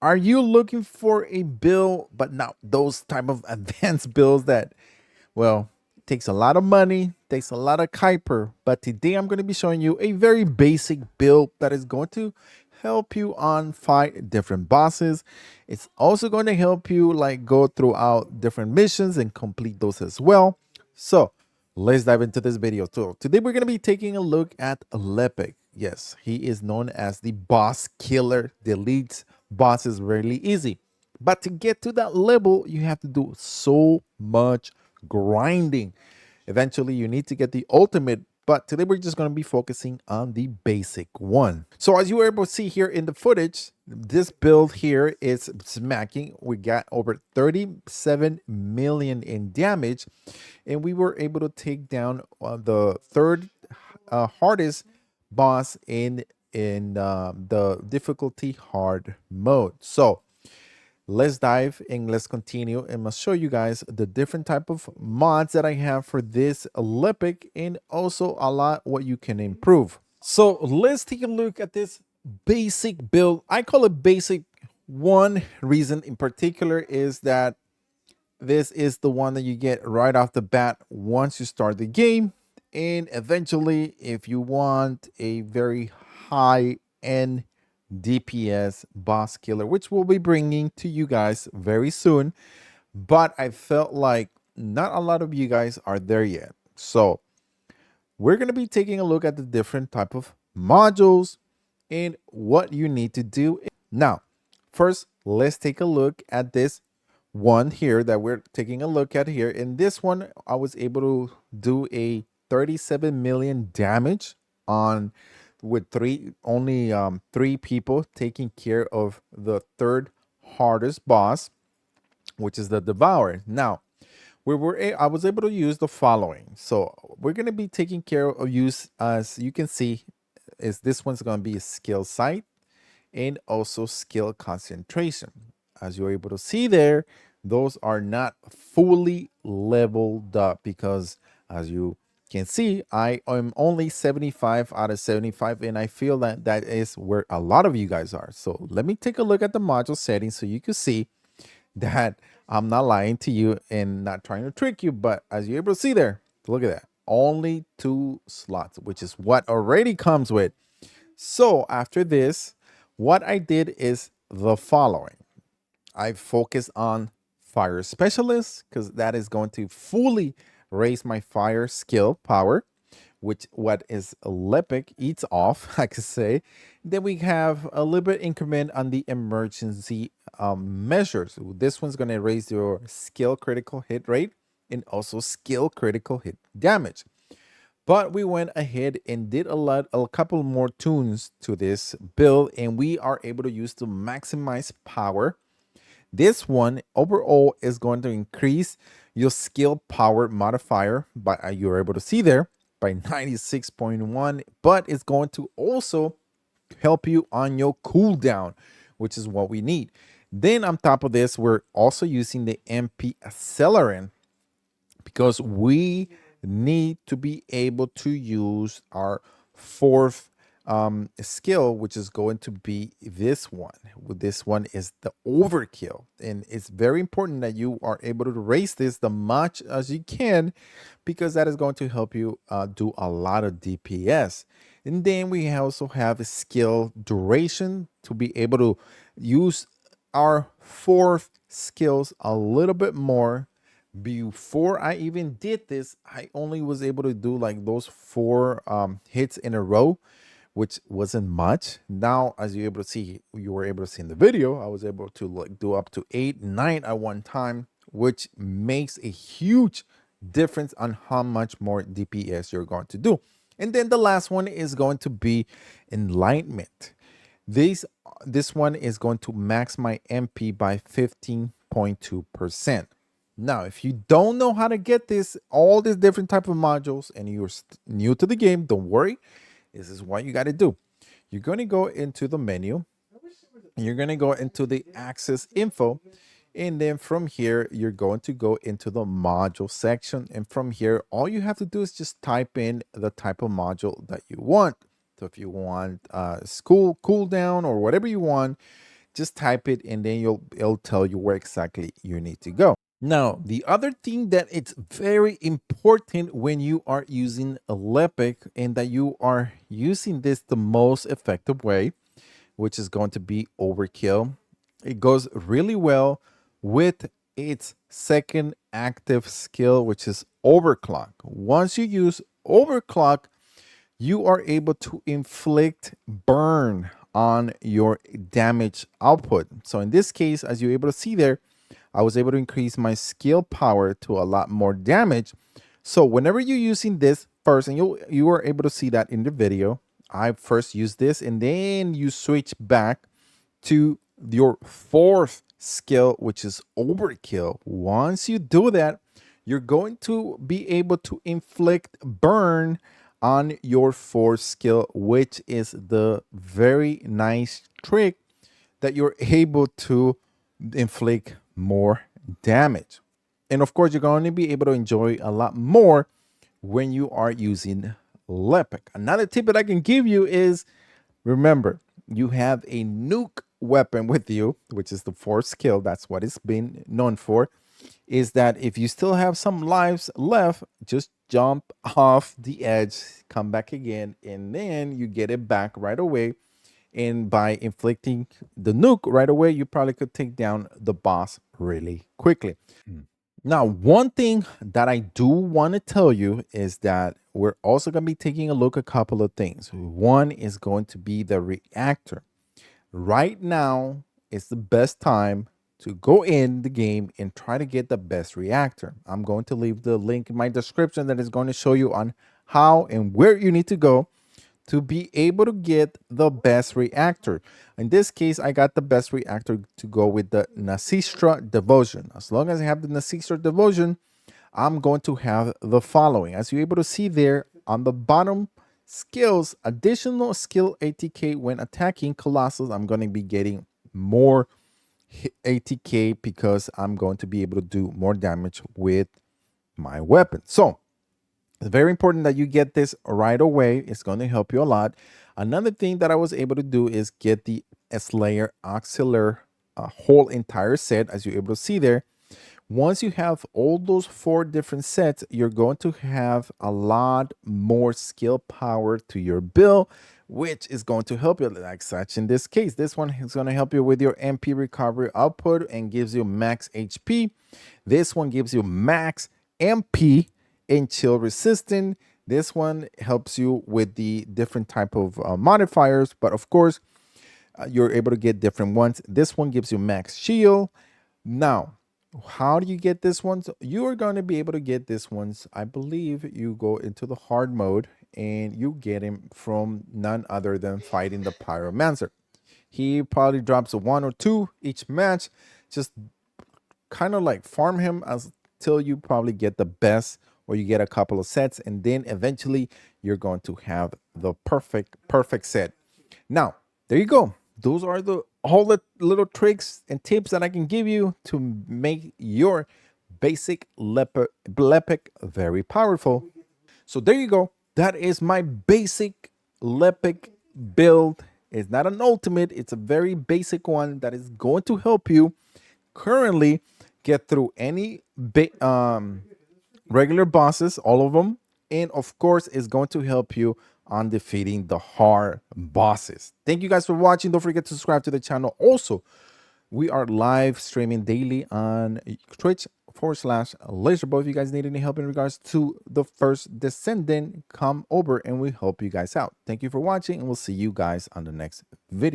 Are you looking for a bill, but not those type of advanced bills that, well, takes a lot of money, takes a lot of Kuiper? But today I'm going to be showing you a very basic build that is going to help you on fight different bosses. It's also going to help you like go throughout different missions and complete those as well. So let's dive into this video. So today we're going to be taking a look at Lepic. Yes, he is known as the boss killer. Deletes bosses really easy. But to get to that level, you have to do so much grinding. Eventually, you need to get the ultimate, but today we're just going to be focusing on the basic one. So as you were able to see here in the footage, this build here is smacking. We got over 37 million in damage, and we were able to take down the third hardest boss in the difficulty hard mode. So let's dive and let's continue, and I'll show you guys the different type of mods that I have for this Lepic, and also a lot what you can improve. So let's take a look at this basic build. I call it basic. One reason in particular is that this is the one that you get right off the bat once you start the game. And eventually, if you want a very high end DPS boss killer, which we'll be bringing to you guys very soon, but I felt like not a lot of you guys are there yet. So we're going to be taking a look at the different type of modules and what you need to do. Now, first, let's take a look at this one here that we're taking a look at here. In this one, I was able to do a 37 million damage on with three people taking care of the third hardest boss, which is the Devourer. Now, I was able to use the following. So we're going to be taking care of use, as you can see, is this one's going to be a skill sight and also skill concentration. As you're able to see there, those are not fully leveled up because, as you can see, I am only 75 out of 75, and I feel that that is where a lot of you guys are. So let me take a look at the module settings so you can see that I'm not lying to you and not trying to trick you. But as you're able to see there, look at that, only 2 slots, which is what already comes with. So after this, what I did is the following. I focus on fire specialist because that is going to fully raise my fire skill power, which what is Lepic eats off, I could say. Then we have a little bit increment on the emergency measures. This one's going to raise your skill critical hit rate and also skill critical hit damage. But we went ahead and did a couple more tunes to this build, and we are able to use to maximize power. This one overall is going to increase your skill power modifier by, you're able to see there, by 96.1, but it's going to also help you on your cooldown, which is what we need. Then on top of this, we're also using the MP accelerin because we need to be able to use our fourth skill, which is going to be this one. This one is the overkill, and it's very important that you are able to raise this the much as you can, because that is going to help you do a lot of DPS. And then we also have a skill duration to be able to use our fourth skills a little bit more. Before I even did this, I only was able to do like those 4 hits in a row, which wasn't much. Now, as you were able to see in the video, I was able to like do up to 8, 9 at one time, which makes a huge difference on how much more DPS you're going to do. And then the last one is going to be enlightenment. This one is going to max my MP by 15.2%. Now, if you don't know how to get all these different type of modules, and you're new to the game, don't worry. This is what you got to do. You're going to go into the menu. You're going to go into the access info. And then from here, you're going to go into the module section. And from here, all you have to do is just type in the type of module that you want. So if you want school cooldown or whatever you want, just type it and then it'll tell you where exactly you need to go. Now, the other thing that it's very important when you are using a Lepic and that you are using this the most effective way, which is going to be overkill. It goes really well with its second active skill, which is overclock. Once you use overclock, you are able to inflict burn on your damage output. So in this case, as you're able to see there, I was able to increase my skill power to a lot more damage. So whenever you're using this first, and you are able to see that in the video, I first use this and then you switch back to your fourth skill, which is overkill. Once you do that, you're going to be able to inflict burn on your fourth skill, which is the very nice trick that you're able to inflict more damage. And of course, you're going to be able to enjoy a lot more when you are using Lepic. Another tip that I can give you is, remember, you have a nuke weapon with you, which is the fourth skill. That's what it's been known for, is that if you still have some lives left, just jump off the edge, come back again, and then you get it back right away. And by inflicting the nuke right away, you probably could take down the boss really quickly. Now, one thing that I do want to tell you is that we're also going to be taking a look at a couple of things. One is going to be the reactor. Right now is the best time to go in the game and try to get the best reactor. I'm going to leave the link in my description that is going to show you on how and where you need to go to be able to get the best reactor. In this case, I got the best reactor to go with the Nasistra Devotion. As long as I have the Nasistra Devotion, I'm going to have the following. As you're able to see there on the bottom, skills, additional skill ATK when attacking Colossus. I'm going to be getting more ATK because I'm going to be able to do more damage with my weapon. So it's very important that you get this right away. It's going to help you a lot. Another thing that I was able to do is get the Slayer Auxiliary whole entire set, as you're able to see there. Once you have all those 4 different sets, you're going to have a lot more skill power to your build, which is going to help you, like such in this case. This one is going to help you with your MP recovery output and gives you max HP. This one gives you max MP and chill resistant. This one helps you with the different type of modifiers, but of course, you're able to get different ones. This one gives you max shield. Now, how do you get this one? So you are going to be able to get this ones. I believe you go into the hard mode and you get him from none other than fighting the Pyromancer. He probably drops a 1 or 2 each match. Just kind of like farm him until you probably get the best, or you get a couple of sets, and then eventually you're going to have the perfect set. Now, there you go. Those are all the little tricks and tips that I can give you to make your basic Lepic very powerful. So there you go. That is my basic Lepic build. It's not an ultimate. It's a very basic one that is going to help you currently get through any regular bosses, all of them. And of course, it's going to help you on defeating the hard bosses. Thank you guys for watching. Don't forget to subscribe to the channel. Also, we are live streaming daily on Twitch/LaserBoy. If you guys need any help in regards to the First Descendant, come over and we help you guys out. Thank you for watching, and we'll see you guys on the next video.